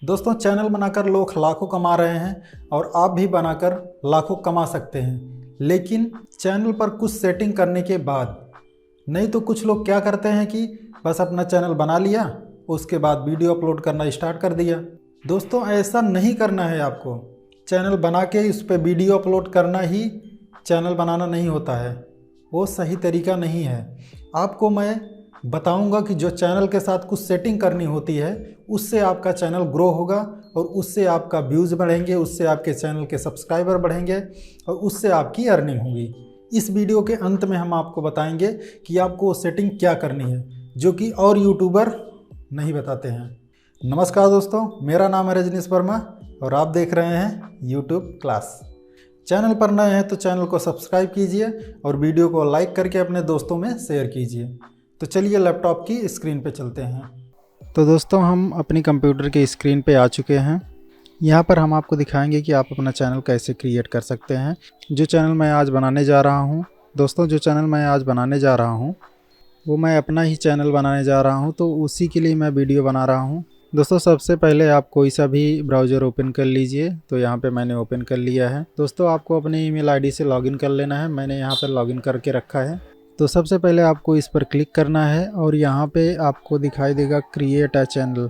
दोस्तों, चैनल बनाकर लोग लाखों कमा रहे हैं और आप भी बनाकर लाखों कमा सकते हैं, लेकिन चैनल पर कुछ सेटिंग करने के बाद। नहीं तो कुछ लोग क्या करते हैं कि बस अपना चैनल बना लिया, उसके बाद वीडियो अपलोड करना स्टार्ट कर दिया। दोस्तों, ऐसा नहीं करना है आपको। चैनल बना के उस पर वीडियो अपलोड करना ही चैनल बनाना नहीं होता है, वो सही तरीका नहीं है। आपको मैं बताऊंगा कि जो चैनल के साथ कुछ सेटिंग करनी होती है, उससे आपका चैनल ग्रो होगा और उससे आपका व्यूज़ बढ़ेंगे, उससे आपके चैनल के सब्सक्राइबर बढ़ेंगे और उससे आपकी अर्निंग होगी। इस वीडियो के अंत में हम आपको बताएंगे कि आपको सेटिंग क्या करनी है, जो कि और यूट्यूबर नहीं बताते हैं। नमस्कार दोस्तों, मेरा नाम है रजनीश वर्मा और आप देख रहे हैं यूट्यूब क्लास। चैनल पर नए हैं तो चैनल को सब्सक्राइब कीजिए और वीडियो को लाइक करके अपने दोस्तों में शेयर कीजिए। तो चलिए लैपटॉप की स्क्रीन पे चलते हैं। तो दोस्तों, हम अपनी कंप्यूटर की स्क्रीन पे आ चुके हैं। यहाँ पर हम आपको दिखाएंगे कि आप अपना चैनल कैसे क्रिएट कर सकते हैं। जो चैनल मैं आज बनाने जा रहा हूँ दोस्तों, जो चैनल मैं आज बनाने जा रहा हूँ वो मैं अपना ही चैनल बनाने जा रहा हूँ, तो उसी के लिए मैं वीडियो बना रहा हूँ। दोस्तों, सबसे पहले आप कोई सा भी ब्राउज़र ओपन कर लीजिए। तो यहाँ पे मैंने ओपन कर लिया है। दोस्तों, आपको अपने ईमेल आईडी से लॉगिन कर लेना है। मैंने यहाँ पर लॉगिन करके रखा है। तो सबसे पहले आपको इस पर क्लिक करना है और यहाँ पे आपको दिखाई देगा क्रिएट अ चैनल,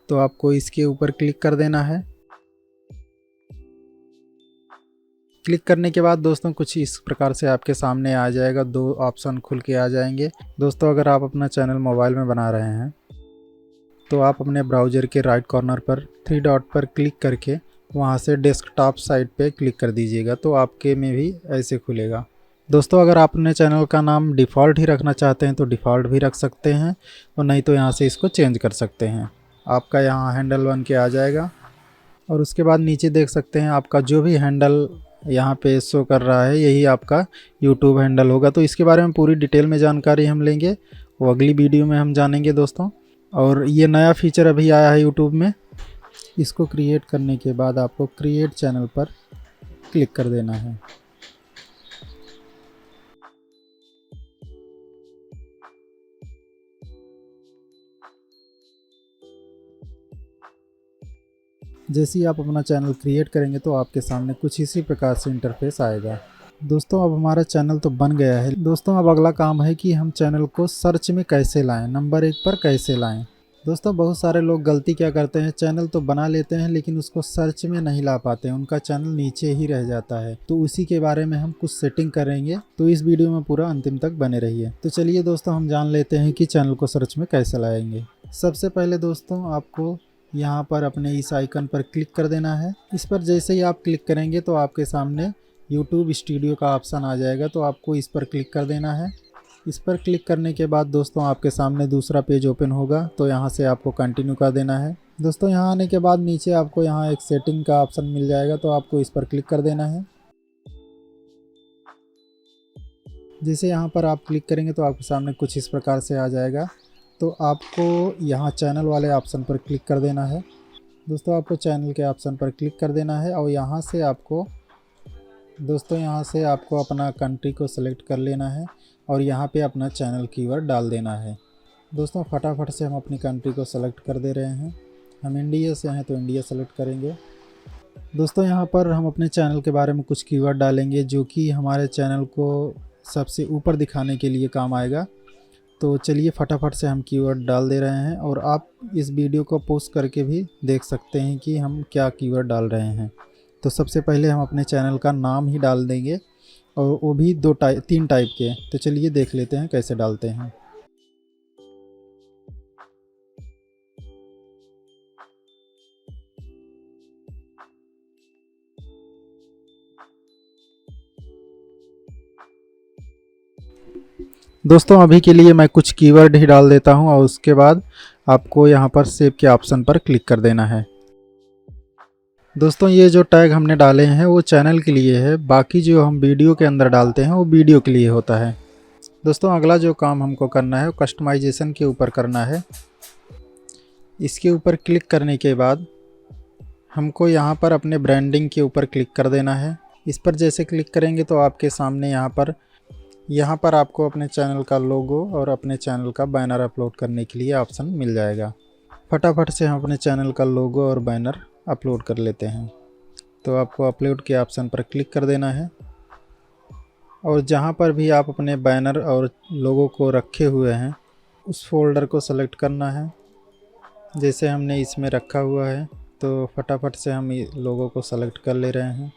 तो आपको इसके ऊपर क्लिक कर देना है। क्लिक करने के बाद दोस्तों कुछ इस प्रकार से आपके सामने आ जाएगा, दो ऑप्शन खुल के आ जाएंगे। दोस्तों, अगर आप अपना चैनल मोबाइल में बना रहे हैं तो आप अपने ब्राउज़र के राइट कॉर्नर पर 3 डॉट पर क्लिक करके वहाँ से डेस्कटॉप साइट पे क्लिक कर दीजिएगा, तो आपके में भी ऐसे खुलेगा। दोस्तों, अगर आप अपने चैनल का नाम डिफ़ॉल्ट ही रखना चाहते हैं तो डिफ़ॉल्ट भी रख सकते हैं, और नहीं तो यहाँ से इसको चेंज कर सकते हैं। आपका यहाँ हैंडल बन के आ जाएगा और उसके बाद नीचे देख सकते हैं आपका जो भी हैंडल यहाँ पे शो कर रहा है, यही आपका यूट्यूब हैंडल होगा। तो इसके बारे में पूरी डिटेल में जानकारी हम लेंगे, वो अगली वीडियो में हम जानेंगे दोस्तों। और ये नया फीचर अभी आया है यूट्यूब में। इसको क्रिएट करने के बाद आपको क्रिएट चैनल पर क्लिक कर देना है। जैसे ही आप अपना चैनल क्रिएट करेंगे तो आपके सामने कुछ इसी प्रकार से इंटरफेस आएगा। दोस्तों, अब हमारा चैनल तो बन गया है। दोस्तों, अब अगला काम है कि हम चैनल को सर्च में कैसे लाएं, नंबर 1 पर कैसे लाएं। दोस्तों, बहुत सारे लोग गलती क्या करते हैं, चैनल तो बना लेते हैं लेकिन उसको सर्च में नहीं ला पाते हैं, उनका चैनल नीचे ही रह जाता है। तो उसी के बारे में हम कुछ सेटिंग करेंगे, तो इस वीडियो में पूरा अंतिम तक बने रहिए। तो चलिए दोस्तों, हम जान लेते हैं कि चैनल को सर्च में कैसे लाएंगे। सबसे पहले दोस्तों, आपको यहाँ पर अपने इस आइकन पर क्लिक कर देना है। इस पर जैसे ही आप क्लिक करेंगे तो आपके सामने यूट्यूब स्टूडियो का ऑप्शन आ जाएगा, तो आपको इस पर क्लिक कर देना है। इस पर क्लिक करने के बाद दोस्तों आपके सामने दूसरा पेज ओपन होगा, तो यहाँ से आपको कंटिन्यू कर देना है। दोस्तों, यहाँ आने के बाद नीचे आपको यहाँ एक सेटिंग का ऑप्शन मिल जाएगा, तो आपको इस पर क्लिक कर देना है। जैसे यहाँ पर आप क्लिक करेंगे तो आपके सामने कुछ इस प्रकार से आ जाएगा, तो आपको यहाँ चैनल वाले ऑप्शन पर क्लिक कर देना है। दोस्तों, आपको चैनल के ऑप्शन पर क्लिक कर देना है और यहाँ से आपको अपना कंट्री को सिलेक्ट कर लेना है और यहाँ पे अपना चैनल कीवर्ड डाल देना है। दोस्तों, फटाफट से हम अपनी कंट्री को सेलेक्ट कर दे रहे हैं। हम इंडिया से हैं तो इंडिया सेलेक्ट करेंगे। दोस्तों, यहाँ पर हम अपने चैनल के बारे में कुछ कीवर्ड डालेंगे जो कि हमारे चैनल को सबसे ऊपर दिखाने के लिए काम आएगा। तो चलिए फटाफट से हम कीवर्ड डाल दे रहे हैं और आप इस वीडियो को पॉज करके भी देख सकते हैं कि हम क्या कीवर्ड डाल रहे हैं। तो सबसे पहले हम अपने चैनल का नाम ही डाल देंगे, और वो भी 3 टाइप के। तो चलिए देख लेते हैं कैसे डालते हैं। दोस्तों, अभी के लिए मैं कुछ कीवर्ड ही डाल देता हूं और उसके बाद आपको यहां पर सेव के ऑप्शन पर क्लिक कर देना है। दोस्तों, ये जो टैग हमने डाले हैं वो चैनल के लिए है, बाकी जो हम वीडियो के अंदर डालते हैं वो वीडियो के लिए होता है। दोस्तों, अगला जो काम हमको करना है वो कस्टमाइजेशन के ऊपर करना है। इसके ऊपर क्लिक करने के बाद हमको यहाँ पर अपने ब्रांडिंग के ऊपर क्लिक कर देना है। इस पर जैसे क्लिक करेंगे तो आपके सामने यहाँ पर आपको अपने चैनल का लोगो और अपने चैनल का बैनर अपलोड करने के लिए ऑप्शन मिल जाएगा। फटाफट से हम अपने चैनल का लोगो और बैनर अपलोड कर लेते हैं। तो आपको अपलोड के ऑप्शन पर क्लिक कर देना है और जहाँ पर भी आप अपने बैनर और लोगो को रखे हुए हैं उस फोल्डर को सेलेक्ट करना है। जैसे हमने इसमें रखा हुआ है तो फटाफट से हम ये लोगो को सेलेक्ट कर ले रहे हैं।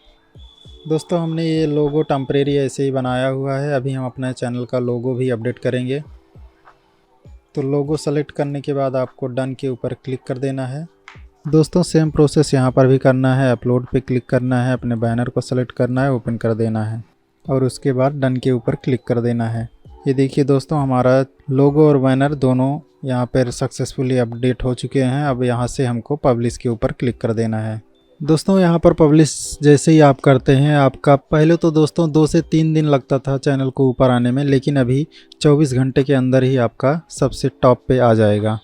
दोस्तों हमने ये लोगो टेम्परेरी ऐसे ही बनाया हुआ है, अभी हम अपने चैनल का लोगो भी अपडेट करेंगे। तो लोगो सेलेक्ट करने के बाद आपको डन के ऊपर क्लिक कर देना है। दोस्तों सेम प्रोसेस यहाँ पर भी करना है, अपलोड पे क्लिक करना है, अपने बैनर को सेलेक्ट करना है, ओपन कर देना है और उसके बाद डन के ऊपर क्लिक कर देना है। ये देखिए दोस्तों हमारा लोगो और बैनर दोनों यहाँ पर सक्सेसफुली अपडेट हो चुके हैं। अब यहाँ से हमको पब्लिश के ऊपर क्लिक कर देना है। दोस्तों यहाँ पर पब्लिश जैसे ही आप करते हैं आपका पहले तो दोस्तों 2 से 3 दिन लगता था चैनल को ऊपर आने में, लेकिन अभी 24 घंटे के अंदर ही आपका सबसे टॉप पे आ जाएगा।